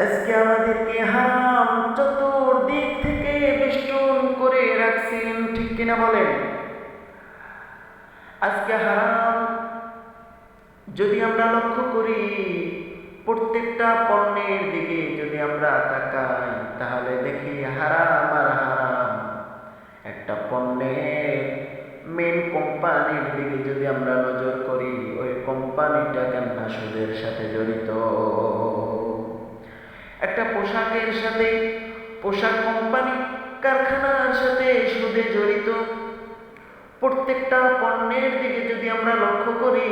আজকে আমাদেরকে হারাম চতুর্দিক থেকে বেষ্টন করে রাখছেন, ঠিক কিনা বলেন? আজকে হারাম যদি আমরা লক্ষ্য করি, প্রত্যেকটা পণ্যের দিকে যদি আমরা তাকাই, তাহলে দেখি হারাম আর হারাম। একটা পণ্যের মেন কোম্পানির দিকে যদি আমরা নজর করি, ওই কোম্পানিটা কেননা সুদের সাথে জড়িত। একটা পোশাকের সাথে, পোশাক কোম্পানি কারখানার সাথে সুদে জড়িত। প্রত্যেকটা পণ্যের দিকে যদি আমরা লক্ষ্য করি,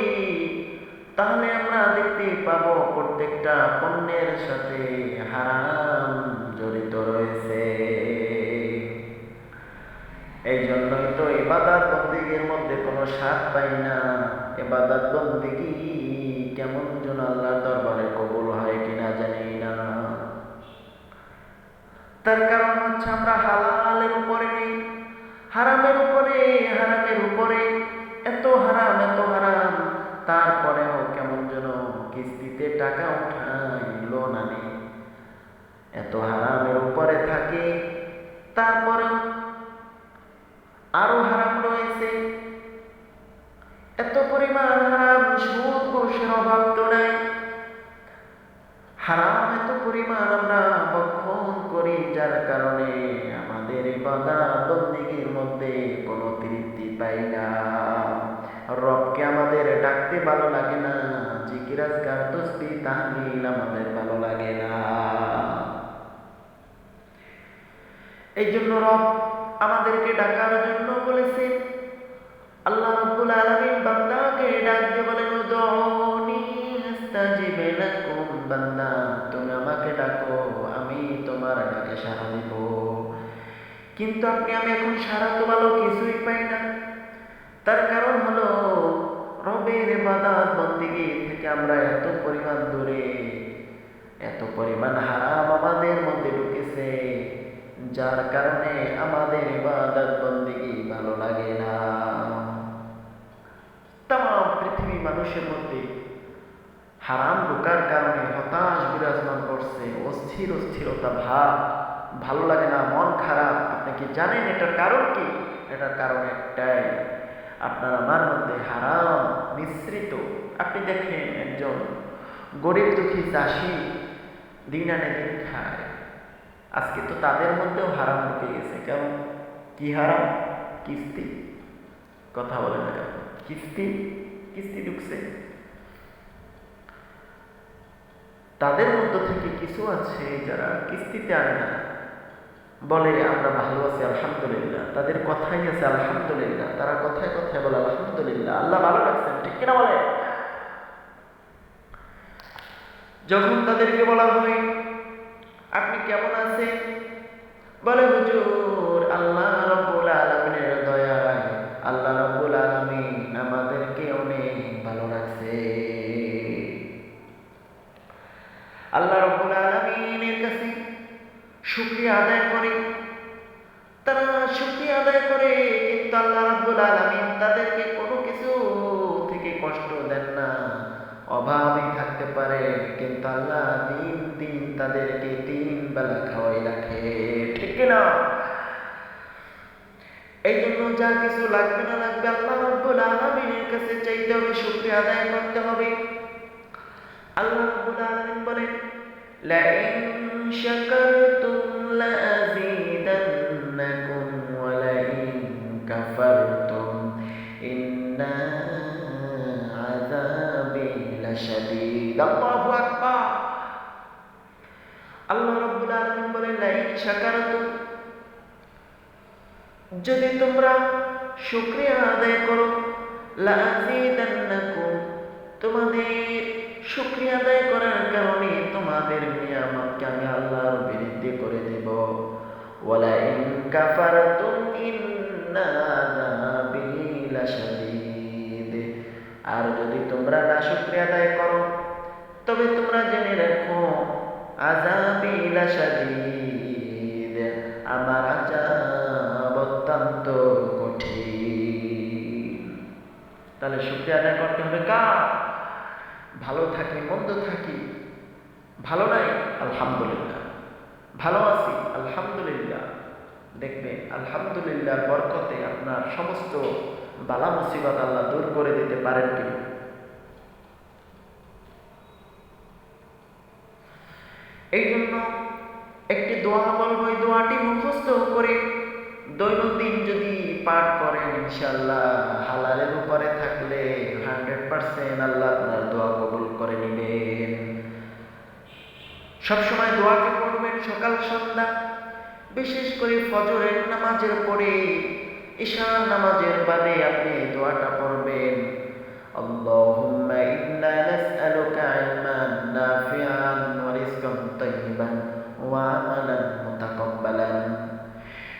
তাহলে আমরা দেখতে পাবো প্রত্যেকটা পণ্যের সাথে হারাম জড়িত রয়েছে। এই জন্যই তো ইবাদত বন্দেগীর মধ্যে কোনো স্বাদ পাই না। ইবাদত বন্দেগী কেমন যেন আল্লাহর দরবারে কবুল হয় কিনা জানি না। তার কারণ হচ্ছে আমরা হালালের উপরে নেই, হারামের উপরে। হারামের উপরে এত হারাম, এত হারাম, তারপরেও কেমন যেন কিস্তিতে টাকা উঠাই, লোন আনি। এত হারামের উপরে থাকে, তারপরেও আরো হারাম রয়েছে। এত পরিমাণ হারাম, সুদ ঘুষের অভাব তো নাই। হারাম এত পরিমাণ আমরা ভক্ষণ করি, যার কারণে আমাদের ইবাদত বন্দেগীর মধ্যে কোনো তৃপ্তি পাই না। রবকে আমাদের ডাকতে ভালো লাগে না, জিকির আজকার তসবিহ তাহলিল আমাদের ভালো লাগে না। এই জন্য রব আমাদেরকে ডাকার জন্য বলেছে। আল্লাহ রাব্বুল আলামিন বান্দাকে ডাক দিয়ে বলেন, উদউনি আস্তাজিব লাকুম। বান্দা, তুমি আমাকে ডাকো, আমি তোমার ডাকে সাড়া দিব। কিন্তু আমি এখন সাড়া তো ভালো কিছুই পাই না। তার কারণ হলো রবের ইবাদত বন্দেগী থেকে আমরা এত পরিমাণ দূরে, এত পরিমাণ হারাম আমাদের মধ্যে ঢুকেছে, যার কারণে আমাদের ইবাদত বন্দেগী ভালো লাগে না। তাম পৃথিবী মানুষের মধ্যে হারাম ঢোকার কারণে হতাশ বিরাজমান করছে, অস্থির অস্থিরতা ভাব, ভালো লাগে না, মন খারাপ। আপনি কি জানেন এটার কারণ কি? এটার কারণ একটাই, আপনার আমার মধ্যে হারাম মিশ্রিত। আপনি দেখেন একজন গরিব দুঃখী চাষি দিন আনে দিন খায়, আজকে তো তাদের মধ্যেও হারাম ঢুকে গেছে। কেমন? কি হারাম? কিস্তি। কথা বলে না কেন? কিস্তি, কিস্তি ঢুকছে। তাদের মধ্য থেকে কিছু আছে যারা কিস্তিতে আনে না, বলে আমরা ভালো আছি আলহামদুলিল্লাহ। তাদের কথাই আছে আলহামদুলিল্লাহ, তারা কথায় কথায় বলে আলহামদুলিল্লাহ, আল্লাহ ভালো রাখছেন, ঠিক কিনা বলে? যখন তাদেরকে বলা হয় আপনি কেমন আছেন, বলে হুজুর আল্লাহ রাব্বুল আলামিনের দয়ায় আল্লাহ রাব্বুল আলামিন আমাদেরকে অনেক ভালো রাখছে। আল্লাহ রাব্বুল আলামিনের কাছে শুকরিয়া আদায় করে, তারা শুকরিয়া আদায় করে, কিন্তু আল্লাহ রাব্বুল আলামিন তাদেরকে কোনো কিছু থেকে কষ্ট দেন না। অভাবে থাকতে পারে, কিন্তু আল্লাহ দিন দিন তাদেরকে 3 বেলা খাওয়াই রাখে, ঠিক কিনা? এই জন্য যা কিছু লাগবে না লাগবে আল্লাহ রাব্বুল আলামিনের কাছে চাইতে হবে, শুকরিয়া আদায় করতে হবে। আল্লাহ রাব্বুল আলামিন বলেন, লা ইন শাকারতুম লাযীদান্নাকুম ওয়া লা ইন কাফারতুম ইন্না আযাবি লাশাদীদ। আল্লাহু আকবার। আল্লাহ রাব্বুল আলামিন বলেন, লা ইন শাকারতুম, যদি তোমরা শুকরিয়া আদায় করো, লাযীদান্নাকুম, তোমাদের শুকরিয়া আদায় করার কারণে তোমাদের নিয়ামতকে আমি আল্লাহর বৃদ্ধি করে দেব। ওয়ালা ইন কাফারতুম ইন্না আযাবি লাশাদীদ, আর যদি তোমরা নাশুকরিয়া আদায় করো, তবে তোমরা জেনে রাখো আযাবি লাশাদীদ, আমার আযাব অত্যন্ত কঠিন। তাহলে শুকরিয়া আদায় করতে হবে কার? ভালো থাকি মন্দ থাকি, ভালো নাই, আলহামদুলিল্লাহ। ভালো আছি, আলহামদুলিল্লাহ। দেখবেন আলহামদুলিল্লাহ বরকতে আপনার সমস্ত বালা মুসিবত আল্লাহ দূর করে দিতে পারেন কি। এই জন্য একটি দোয়া বলবো, এই দোয়াটি মুখস্থ করে দৈনন্দিন যদি পাঠ করেন, ইনশাআল্লাহ হালালের উপরে থাকলে 100% আল্লাহ আপনার দোয়া কবুল করে নেবেন। সবসময় দোয়াকে পড়বেন সকাল সন্ধ্যা, বিশেষ করে ফজরের নামাজের পরে, ঈশার নামাজের বাদে আপনি দোয়াটা পড়বেন। আল্লাহুম্মা ইন্না নাসআলুকা ইলমান নাফিআন ওয়া রিজকান তাইয়িবান ওয়া আমালান মুতাকাব্বালান।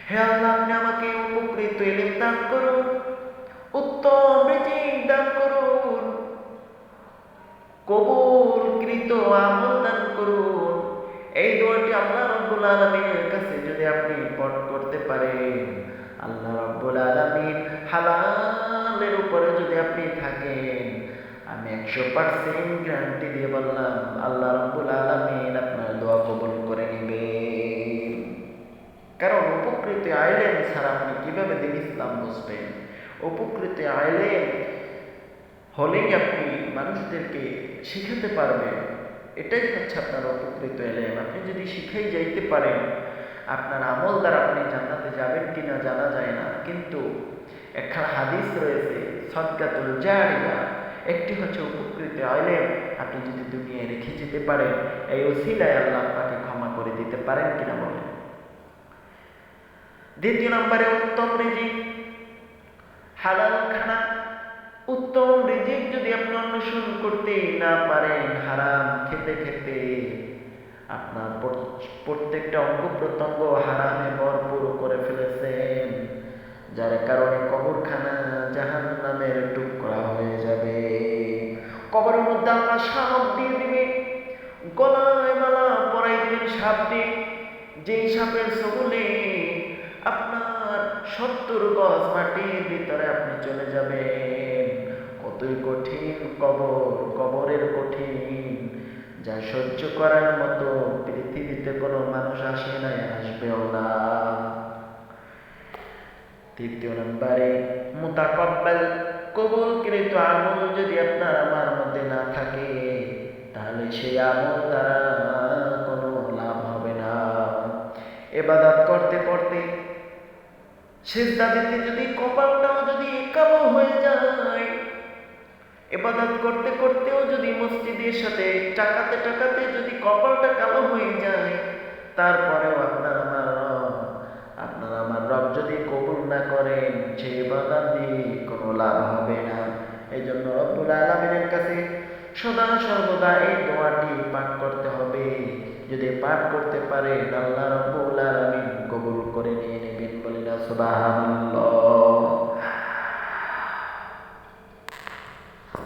হে আল্লাহ, আপনি আমাকে উপকৃত ইলম দান করুন, উত্তম রিজিক দান করুন, কবুলকৃত আমল দান করুন। এই দোয়াটি আল্লাহ রাব্বুল আলামিনের কাছে যদি আপনি পাঠ করতে পারেন, আল্লাহ রাব্বুল আলামিন হালালের উপরে যদি আপনি থাকেন, আমি 100% গ্যারান্টি দিয়ে বললাম আল্লাহ রাব্বুল আলামিন আপনার দোয়া কবুল করে নেবেন। কারণ উপকৃত আইলেম ছাড়া আপনি কিভাবে দিন ইসলাম বুঝবেন? উপকৃত আইলেম হলেই আপনি মানুষদেরকে শিখাতে পারবেন। এটাই হচ্ছে আপনার উপকৃত এলেম। আপনি যদি শিখাই যাইতে পারেন, আপনার আমল দ্বারা আপনি জান্নাতে যাবেন কিনা জানা যায় না, কিন্তু একখানা হাদিস রয়েছে সদকাতুল জারিয়া, একটি হচ্ছে উপকৃত এলেম আপনি যদি দুনিয়ায় রেখে যেতে পারেন, এই ওসিলায় আল্লাহ আপনাকে ক্ষমা করে দিতে পারেন কিনা বলেন। দ্বিতীয় নম্বরে উত্তম রিজিক, হালাল খানা। উত্তম রিজিক যদি আপনি অন্বেষণ করতে না পারেন, হারাম খেতে খেতে আপনার প্রত্যেকটা অঙ্গ প্রত্যঙ্গ হারামে ভরপুর করে ফেলেছেন, যার কারণে কবরখানা জাহান্নামের টুকরা হয়ে যাবে। কবরের মধ্যে আল্লাহ সাপ দিয়ে দিবে, গলায় মালা পরাই দিবেন সাপ দিয়ে, যেই সাপের ছোবলে আপনার 70 গজ মাটির ভিতরে আপনি চলে যাবেন। কতই কঠিন কবর, কবরের কঠিন, যা সহ্য করার মতো পৃথিবীতে কোনো মানুষ আসে নাই, আসবেও না। তৃতীয় নম্বরে মুতাকাব্বাল, কবুলকৃত আমল যদি আপনার আমার মধ্যে না থাকে, তাহলে সেই আমল দ্বারা কোনো লাভ হবে না। ইবাদত করতে করতে, সিজদা দিতে যদি কপালটাও যদি কালো হয়ে যায়, ইবাদত করতে করতেও যদি মসজিদের সাথে টাকাতে টাকাতে যদি কপালটা কালো হয়ে যায়, তারপরেও আপনার আমার রব যদি কবুল না করেন, সেই ইবাদত দিয়ে কোনো লাভ হবে না। এই জন্য রব্বুল আলামিনের কাছে সদা সর্বদা এই দোয়াটি পাঠ করতে হবে। যদি পাঠ করতে পারে, আল্লাহ রব্বুল আলামিন কবুল করে নিয়ে নেবেন। বলি না সুবহানাল্লাহ।